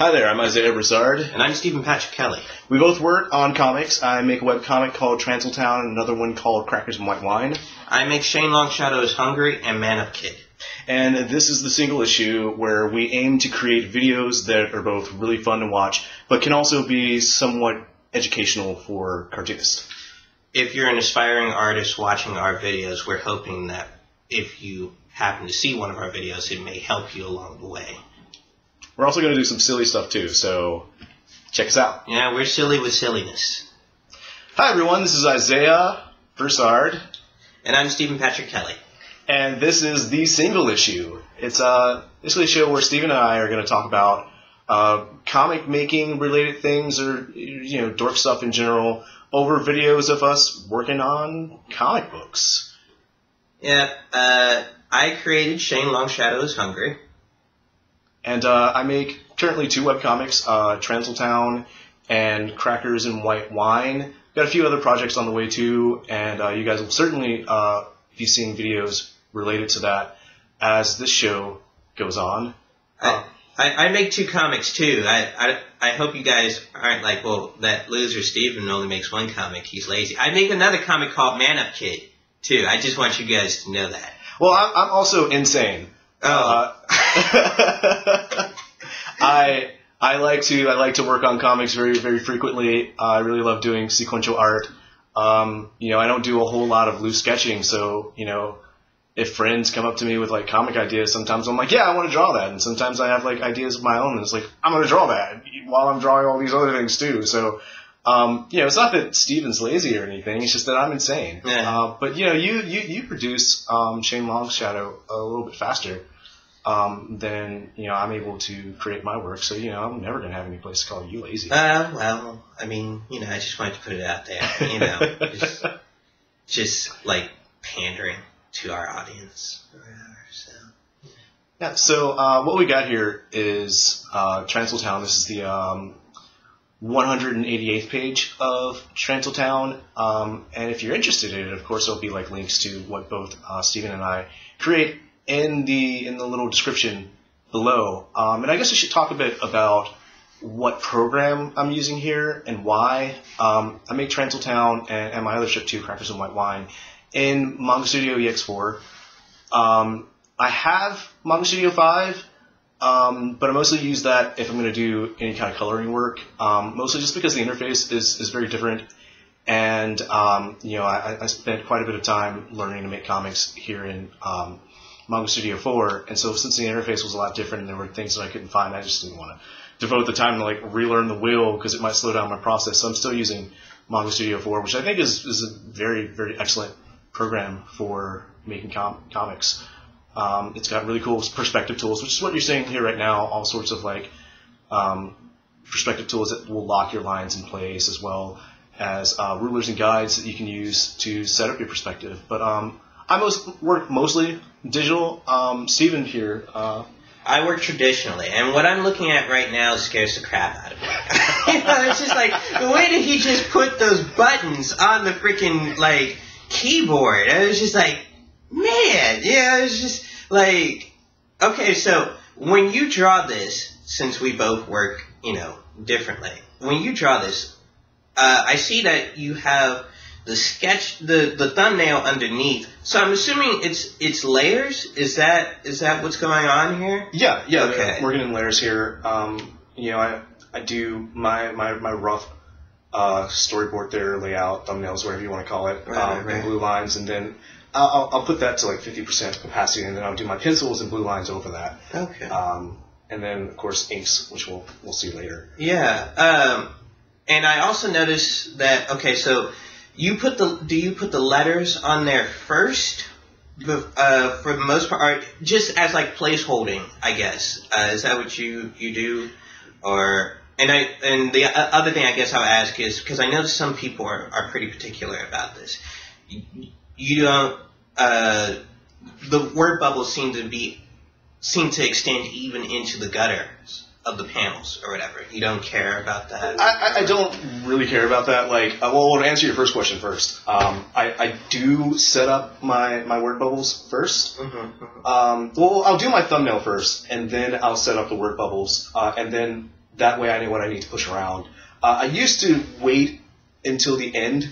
Hi there, I'm Isaiah Broussard. And I'm Stephen Patrick Kelly. We both work on comics. I make a webcomic called Transaltown and another one called Crackers and White Wine. I make Shane Longshadow is Hungry and Man Up Kid. And this is the single issue where we aim to create videos that are both really fun to watch, but can also be somewhat educational for cartoonists. If you're an aspiring artist watching our videos, we're hoping that if you happen to see one of our videos, it may help you along the way. We're also going to do some silly stuff too, so check us out. Yeah, we're silly with silliness. Hi everyone, this is Isaiah Broussard. And I'm Stephen Patrick Kelly. And this is the single issue. It's basically a show where Stephen and I are going to talk about comic making related things or dork stuff in general over videos of us working on comic books. Yeah, I created Shane Longshadow is Hungry. And I make currently two webcomics, Transaltown and Crackers and White Wine. Got a few other projects on the way too, and you guys will certainly be seeing videos related to that as this show goes on. I make two comics too. I hope you guys aren't like, well, that loser Steven only makes one comic, he's lazy. I make another comic called Man Up Kid too. I just want you guys to know that. Well, I'm also insane. Oh. I like to work on comics very, very frequently. I really love doing sequential art. I don't do a whole lot of loose sketching, so if friends come up to me with like comic ideas, sometimes I'm like, yeah, I want to draw that, and sometimes I have like ideas of my own, and it's like I'm going to draw that while I'm drawing all these other things too. So it's not that Steven's lazy or anything. It's just that I'm insane. Yeah. But you produce Shane Longshadow a little bit faster than I'm able to create my work. So I'm never gonna have any place to call you lazy. Well, I mean, I just wanted to put it out there. Just like pandering to our audience. So. Yeah. So what we got here is Transaltown. This is the 188th page of Transaltown, and if you're interested in it, of course, there'll be like links to what both Stephen and I create in the little description below. And I guess I should talk a bit about what program I'm using here and why. I make Transaltown and my other ship too, Crackers and White Wine, in Manga Studio EX4. I have Manga Studio 5. But I mostly use that if I'm going to do any kind of coloring work, mostly just because the interface is very different, and I spent quite a bit of time learning to make comics here in Manga Studio 4, and so since the interface was a lot different and there were things that I couldn't find, I just didn't want to devote the time to like relearn the wheel because it might slow down my process. So I'm still using Manga Studio 4, which I think is a very, very excellent program for making comics. It's got really cool perspective tools, which is what you're seeing here right now, all sorts of like perspective tools that will lock your lines in place, as well as rulers and guides that you can use to set up your perspective. But I work mostly digital. Stephen here. I work traditionally, and what I'm looking at right now scares the crap out of me. It's just like, the way that he just put those buttons on the freaking, like, keyboard, it was just like, man, it's just like, okay, so when you draw this, since we both work, differently, when you draw this, I see that you have the sketch, the thumbnail underneath. So I'm assuming it's layers. Is that what's going on here? Yeah. Okay. We're getting layers here. I do my rough storyboard there, layout, thumbnails, whatever you want to call it, Right. in blue lines, and then I'll put that to like 50% capacity, and then I'll do my pencils and blue lines over that. Okay. And then of course inks, which we'll see later. Yeah. And I also noticed that, okay, so do you put the letters on there first, for the most part, or just as like placeholding, I guess? Is that what you do? And the other thing I guess I'll ask is, because I know some people are pretty particular about this. You don't, the word bubbles seem to extend even into the gutters of the panels or whatever. You don't care about that? I don't really care about that. Like, well, to answer your first question first, I do set up my word bubbles first. Well, I'll do my thumbnail first, and then I'll set up the word bubbles, and then That way I know what I need to push around. I used to wait until the end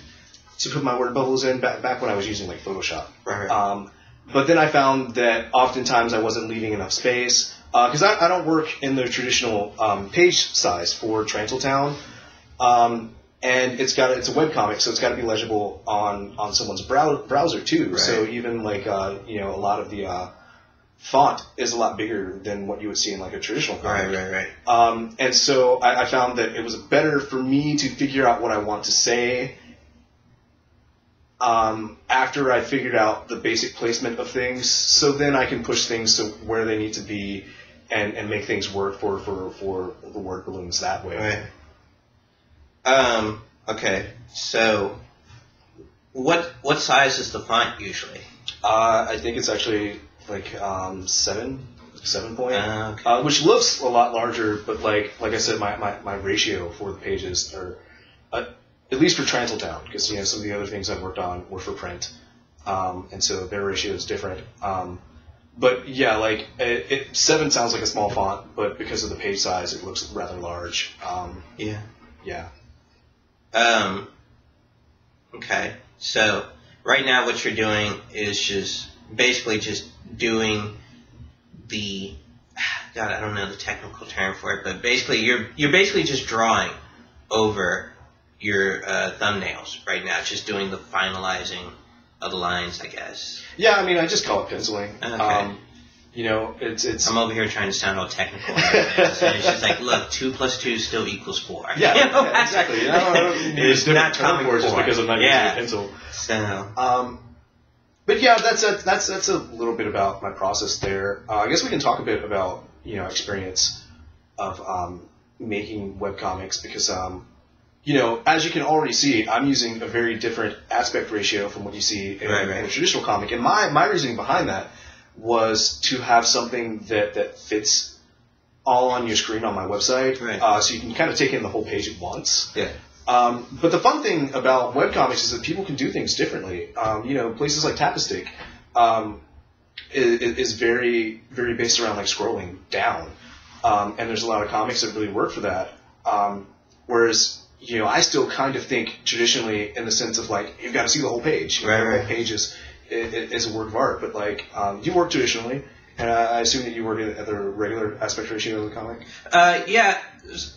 to put my word bubbles in back when I was using like Photoshop. Right. But then I found that oftentimes I wasn't leaving enough space because I don't work in the traditional page size for Trantaltown. And it's a webcomic, so it's got to be legible on someone's browser too. Right. So even like a lot of the font is a lot bigger than what you would see in like a traditional comic. Right. And so I found that it was better for me to figure out what I want to say after I figured out the basic placement of things. So then I can push things to where they need to be and make things work for the word balloons that way. Right. Okay. So what size is the font usually? I think it's actually like 7 point, okay. Which looks a lot larger, but like I said, my ratio for the pages are at least for Trantaltown, because some of the other things I've worked on were for print, and so their ratio is different. But yeah, like 7 sounds like a small font, but because of the page size, it looks rather large. Yeah. Okay. So right now, what you're doing is just basically just doing the I don't know the technical term for it, but basically you're basically just drawing over your thumbnails right now, just doing the finalizing of the lines, I guess. Yeah, I mean, I just call it penciling. Okay. It's. I'm over here trying to sound all technical. So it's just like, look, 2 + 2 still equals 4. Yeah, yeah, exactly. It's not common core just because I'm not using a pencil. So. But yeah, that's a little bit about my process there. I guess we can talk a bit about experience of making webcomics because as you can already see, I'm using a very different aspect ratio from what you see in a traditional comic, and my reasoning behind that was to have something that fits all on your screen on my website, so you can kind of take in the whole page at once. Yeah. But the fun thing about webcomics is that people can do things differently. Places like Tapistic is very, very based around like scrolling down, and there's a lot of comics that really work for that. Whereas I still kind of think traditionally in the sense of like you've got to see the whole page. The whole page is a work of art, but like you work traditionally. And I assume that you work at the regular aspect ratio of the comic? Yeah,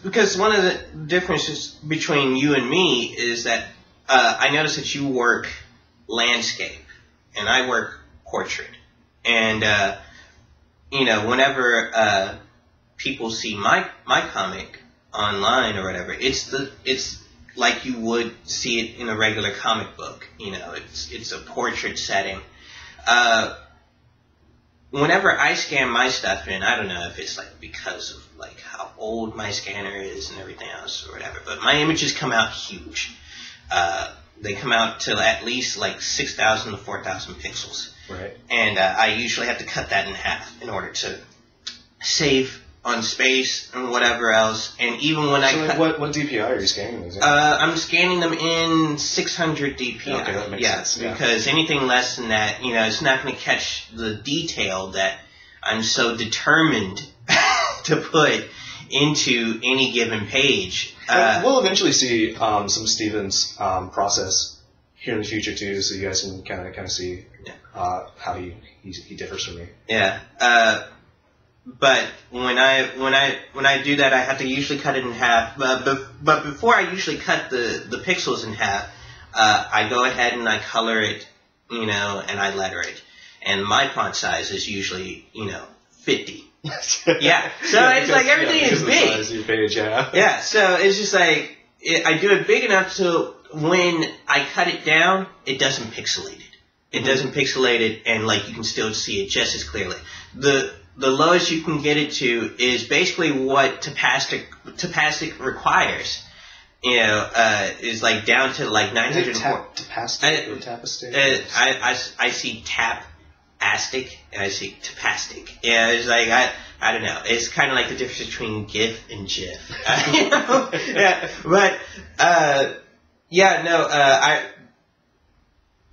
because one of the differences between you and me is that I notice that you work landscape and I work portrait. And, whenever people see my comic online or whatever, it's like you would see it in a regular comic book. It's a portrait setting. Whenever I scan my stuff in, I don't know if it's like because of like how old my scanner is and everything else or whatever, but my images come out huge. They come out to at least like 6,000 to 4,000 pixels. Right. And I usually have to cut that in half in order to save on space and whatever else. And even when what DPI are you scanning those in? I'm scanning them in 600 DPI. Okay, that makes sense. Yeah. Because anything less than that, it's not going to catch the detail that I'm so determined to put into any given page. We'll eventually see some Steven's process here in the future too, so you guys can kind of see how he differs from me. Yeah. But when I do that, I have to usually cut it in half. But before I usually cut the pixels in half, I go ahead and I color it, and I letter it. And my font size is usually, 50. Yeah. So it's like everything is big. The size of your page, yeah. Yeah. So it's just like I do it big enough so when I cut it down, it doesn't pixelate it. It doesn't pixelate it, and like you can still see it just as clearly. The lowest you can get it to is basically what Tapastic requires. Is like down to like 904. Tapastic? I see Tap-astic and I see Tapastic. Yeah, it's like I don't know. It's kind of like the difference between GIF and GIF. Yeah, but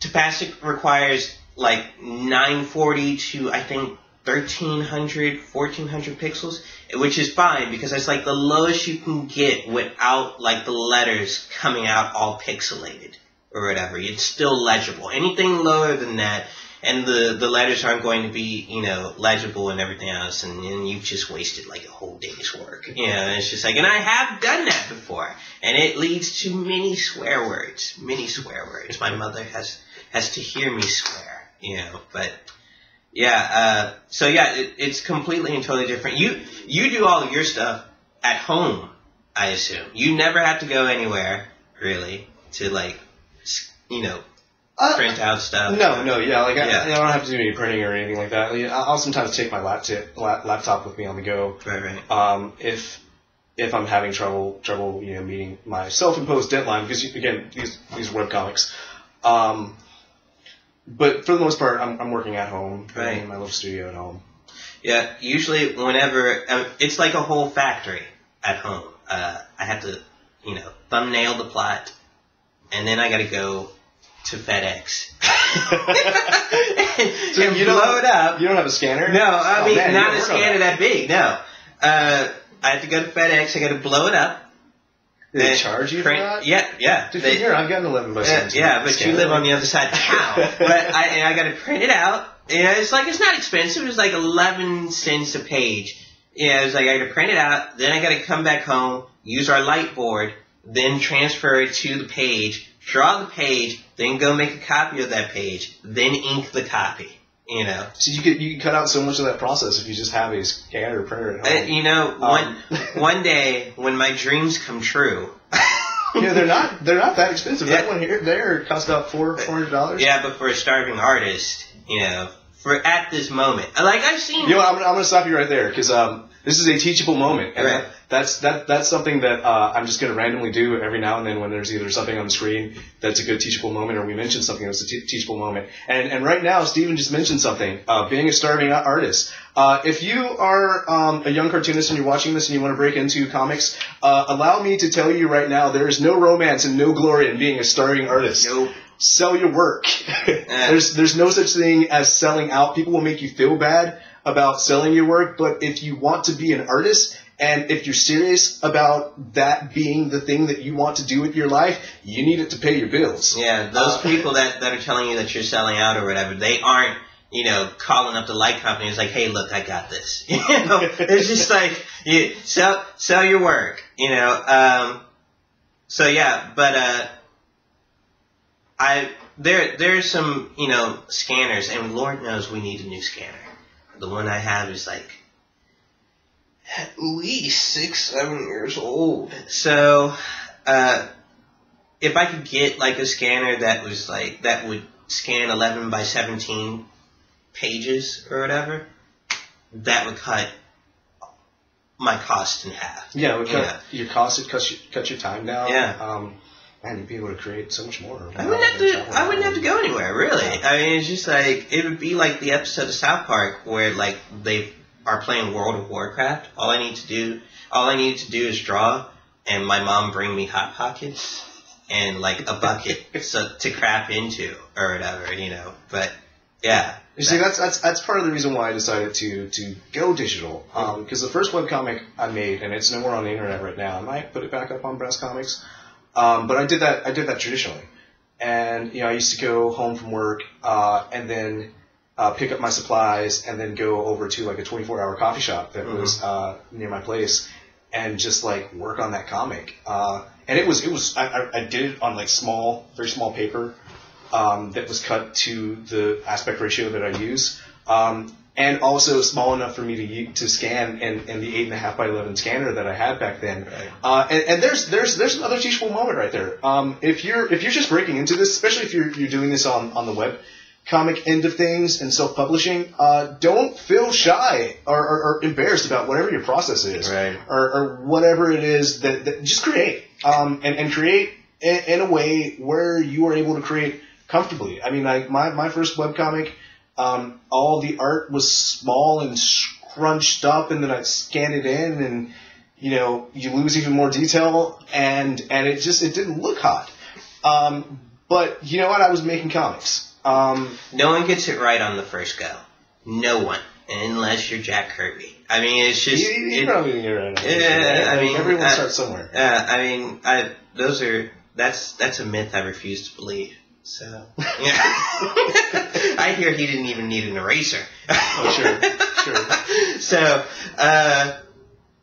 Tapastic requires like 940 to I think 1300, 1400 pixels, which is fine because that's like the lowest you can get without like the letters coming out all pixelated or whatever. It's still legible. Anything lower than that, and the letters aren't going to be, you know, legible and everything else, and you've just wasted like a whole day's work. You know, and it's just like, and I have done that before, and it leads to many swear words. Many swear words. My mother has to hear me swear, you know, but yeah, so yeah, it's completely and totally different. You do all of your stuff at home, I assume. You never have to go anywhere, really, to like, you know, print out stuff. No, yeah, like I don't have to do any printing or anything like that. I'll sometimes take my laptop with me on the go. Right. If I'm having trouble, you know, meeting my self-imposed deadline, because again, these webcomics. But for the most part, I'm working at home, in my little studio at home. Yeah, usually whenever it's like a whole factory at home. I have to, you know, thumbnail the plot, and then I got to go to FedEx. So you blow it up. You don't have a scanner? No, I mean, not a scanner that big, no. I have to go to FedEx, I got to blow it up. They charge you for that? Yeah. Dude, here, I've got an 11 by 17. Yeah, but you live on the other side of town. But I got to print it out. Yeah, it's like, it's not expensive. It's like 11 cents a page. Yeah, it's like I got to print it out. Then I got to come back home, use our light board, then transfer it to the page, draw the page, then go make a copy of that page, then ink the copy. You know. So you can cut out so much of that process if you just have a scanner or printer at home. You know, one day when my dreams come true. Yeah, they're not that expensive. Yeah. That one here, there costs about $400. Yeah, but for a starving artist, you know, at this moment, like I've seen. You know, I'm gonna stop you right there because this is a teachable moment, and that's something that I'm just gonna randomly do every now and then when there's either something on the screen that's a good teachable moment, or we mention something that's a teachable moment. And right now, Steven just mentioned something. Being a starving artist. If you are a young cartoonist and you're watching this and you want to break into comics, allow me to tell you right now, there is no romance and no glory in being a starving artist. Nope. Sell your work. There's no such thing as selling out. People will make you feel bad about selling your work, but if you want to be an artist, and if you're serious about that being the thing that you want to do with your life, you need it to pay your bills. Yeah, those people that are telling you that you're selling out or whatever, they aren't, you know, calling up the light company. It's like, hey, look, I got this. You know, it's just like, you sell your work, you know. So yeah, but there's some, you know, scanners, and Lord knows we need a new scanner. The one I have is like at least 6-7 years old. So if I could get like a scanner that was like that would scan 11 by 17 pages or whatever, that would cut my cost in half. Yeah, it would cut your cost. It cut your time down. Yeah. Man, you'd be able to create so much more. I wouldn't have to go anywhere, really. I mean, it's just like, it would be like the episode of South Park where like they are playing World of Warcraft. All I need to do is draw, and my mom bring me Hot Pockets and like a bucket to crap into or whatever, you know. But yeah. You see, that's part of the reason why I decided to go digital. Because the first webcomic I made, and it's nowhere on the internet right now, I might put it back up on Brass Comics. But I did that traditionally. And, you know, I used to go home from work, and then, pick up my supplies and then go over to like a 24-hour coffee shop that was, near my place and just like work on that comic. And I did it on like very small paper, that was cut to the aspect ratio that I use. And also small enough for me to scan in the 8.5 by 11 scanner that I had back then. Right. And there's another teachable moment right there. If you're just breaking into this, especially if you're doing this on the web comic end of things and self-publishing, don't feel shy or embarrassed about whatever your process is, right. or whatever it is that just create, and create in a way where you are able to create comfortably. I mean, like my first webcomic. All the art was small and scrunched up, and then I scanned it in, and you know, you lose even more detail, and it didn't look hot. But you know what? I was making comics. No one gets it right on the first go. No one. unless you're Jack Kirby. I mean, it's just you probably think you're right. Yeah, I mean, everyone starts somewhere. I mean, that's a myth I refuse to believe. So yeah, I hear he didn't even need an eraser. Oh sure. So,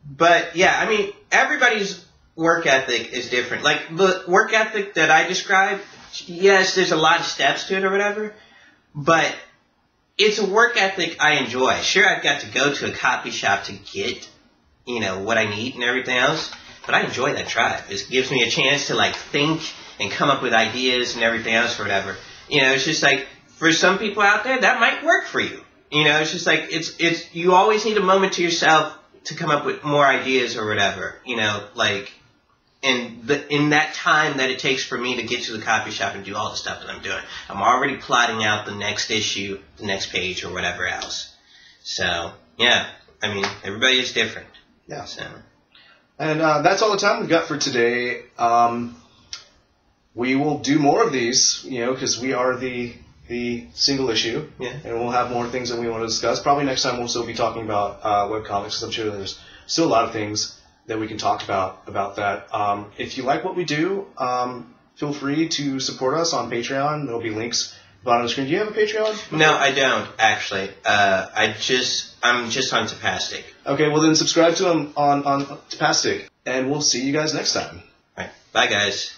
but yeah, I mean, everybody's work ethic is different. Like the work ethic that I described, yes, there's a lot of steps to it or whatever, but it's a work ethic I enjoy. Sure, I've got to go to a copy shop to get, what I need and everything else, but I enjoy that drive. It gives me a chance to like think and come up with ideas and everything else or whatever. It's just like, for some people out there, that might work for you. It's just like, it's you always need a moment to yourself to come up with more ideas or whatever. And in that time that it takes for me to get to the copy shop and do all the stuff that I'm doing, I'm already plotting out the next issue, the next page, or whatever else. So, yeah, I mean, everybody is different. Yeah. So. And that's all the time we've got for today. We will do more of these, because we are the single issue. Yeah. And we'll have more things that we want to discuss. Probably next time we'll still be talking about webcomics, because I'm sure there's still a lot of things that we can talk about that. If you like what we do, feel free to support us on Patreon. There'll be links bottom of the screen. Do you have a Patreon? No, I don't, actually. I'm just on Tapastic. Okay, well then subscribe to him on Tapastic, and we'll see you guys next time. All right. Bye, guys.